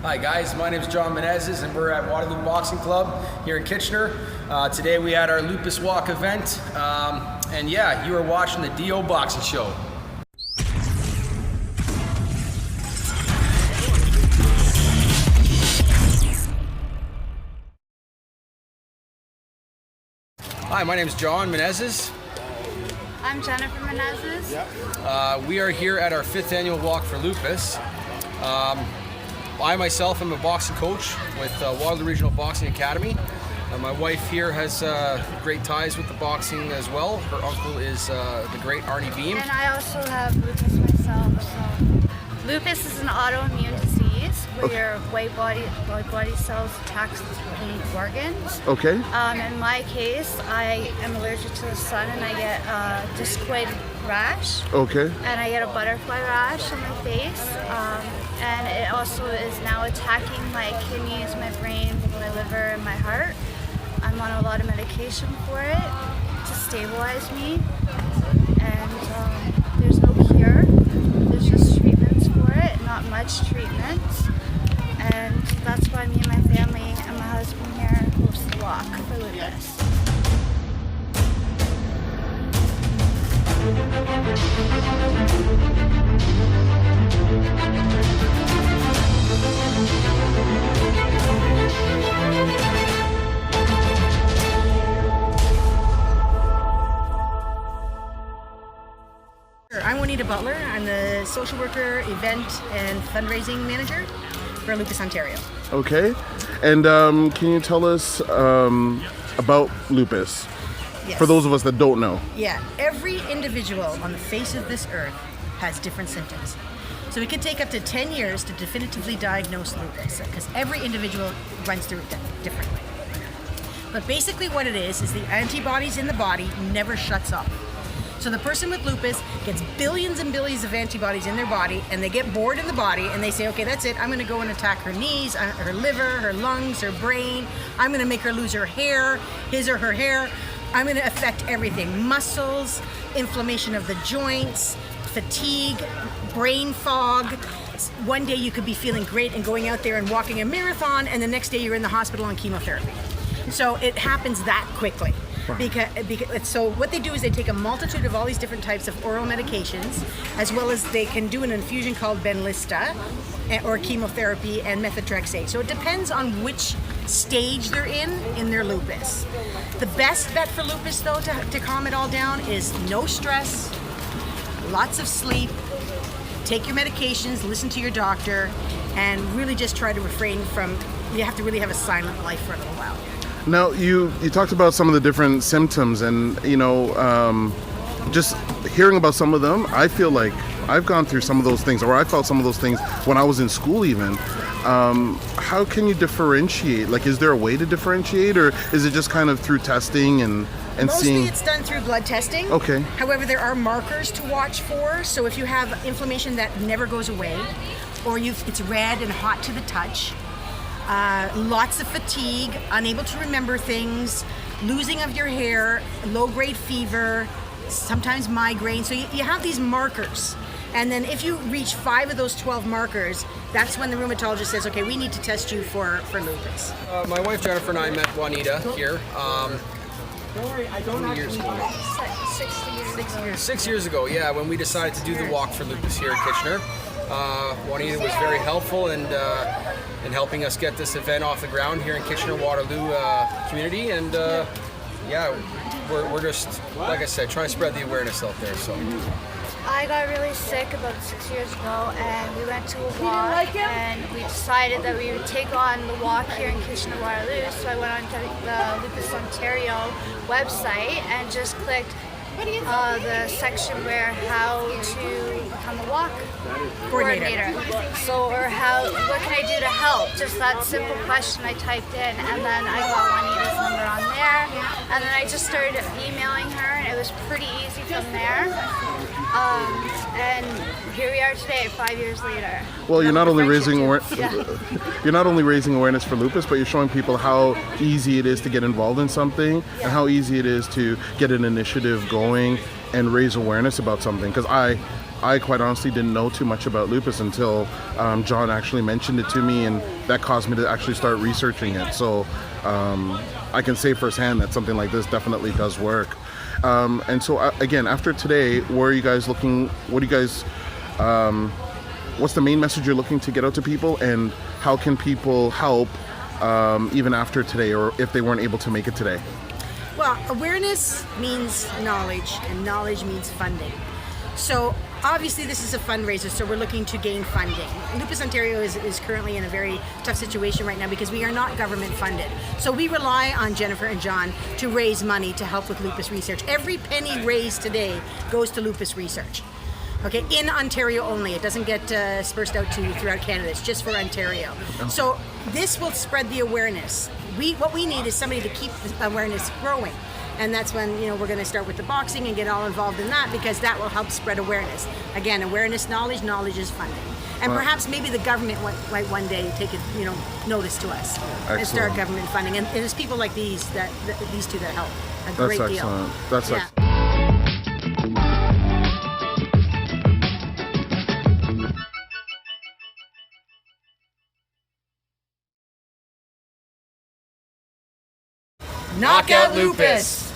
Hi guys, my name is Jennifer Menezes and we're at Waterloo Boxing Club here in Kitchener. Today we had our Lupus Walk event, and yeah, you are watching the DO Boxing Show. Hi, my name is Jennifer Menezes. I'm Jennifer Menezes. We are here at our 5th annual Walk for Lupus. I myself am a boxing coach with Waterloo Regional Boxing Academy. My wife here has great ties with the boxing as well. Her uncle is the great Arnie Beam. And I also have lupus myself. So. Lupus is an autoimmune disease where your white body cells attack the organs. Okay. In my case, I am allergic to the sun and I get a discoid rash. Okay. And I get a butterfly rash on my face. And it also is now attacking my kidneys, my brain, my liver, and my heart. I'm on a lot of medication for it to stabilize me. And there's no cure. There's just treatments for it, not much treatment. And that's why me and my family and my husband here host the walk for lupus. I'm Juanita Butler. I'm the social worker, event, and fundraising manager for Lupus, Ontario. Okay. And can you tell us about lupus? Yes. For those of us that don't know. Yeah, every individual on the face of this earth has different symptoms. So it could take up to 10 years to definitively diagnose lupus because every individual runs through it differently. But basically what it is the antibodies in the body never shuts off. So the person with lupus gets billions and billions of antibodies in their body and they get bored in the body and they say, okay, that's it. I'm going to go and attack her knees, her liver, her lungs, her brain. I'm going to make her lose her hair, his or her hair. I'm going to affect everything. Muscles, inflammation of the joints, fatigue, brain fog. One day you could be feeling great and going out there and walking a marathon and the next day you're in the hospital on chemotherapy. So it happens that quickly. Because so what they do is they take a multitude of all these different types of oral medications, as well as they can do an infusion called Benlysta or chemotherapy and methotrexate. So it depends on which stage they're in their lupus. The best bet for lupus, though, to calm it all down is no stress, lots of sleep, take your medications, listen to your doctor, and really just try to refrain from, you have to really have a silent life for a little while. Now, you talked about some of the different symptoms and, just hearing about some of them, I feel like I've gone through some of those things, or I felt some of those things when I was in school even. How can you differentiate? Like, is there a way to differentiate, or is it just kind of through testing and seeing? Mostly it's done through blood testing. Okay. However, there are markers to watch for. So if you have inflammation that never goes away, or it's red and hot to the touch, lots of fatigue, unable to remember things, losing of your hair, low-grade fever, sometimes migraine. So you have these markers. And then if you reach 5 of those 12 markers, that's when the rheumatologist says, okay, we need to test you for lupus. My wife Jennifer and I met Juanita here. Don't worry, I don't How many years ago? 6 years. 6 years ago, yeah, when we decided to do the Walk for Lupus here in Kitchener. Juanita was very helpful in helping us get this event off the ground here in Kitchener-Waterloo community, and yeah, we're just, like I said, trying to spread the awareness out there. So I got really sick about 6 years ago and we went to a walk and we decided that we would take on the walk here in Kitchener-Waterloo. So I went on to the Lupus Ontario website and just clicked the section where how to become a walk coordinator. So, or what can I do to help? Just that simple question I typed in, and then I got Juanita's number on there, and then I just started emailing her, and it was pretty easy from there. And here we are today, 5 years later. Well, you're not only raising awareness for lupus, but you're showing people how easy it is to get involved in something and how easy it is to get an initiative going and raise awareness about something, because I quite honestly didn't know too much about lupus until John actually mentioned it to me, and that caused me to actually start researching it. So I can say firsthand that something like this definitely does work. And so again, after today, where are you guys looking? What do you guys? What's the main message you're looking to get out to people, and how can people help even after today, or if they weren't able to make it today? Well, awareness means knowledge, and knowledge means funding. So obviously this is a fundraiser, so we're looking to gain funding. Lupus Ontario is currently in a very tough situation right now because we are not government funded. So we rely on Jennifer and John to raise money to help with lupus research. Every penny raised today goes to lupus research. Okay, in Ontario only. It doesn't get dispersed out throughout Canada. It's just for Ontario. So this will spread the awareness. What we need is somebody to keep the awareness growing. And that's when, we're going to start with the boxing and get all involved in that, because that will help spread awareness. Again, awareness, knowledge is funding. And perhaps maybe the government might one day take notice to us. Excellent. And start government funding. And it's people like these two that help a great That's deal. excellent. That's Yeah. excellent. Knockout Lupus!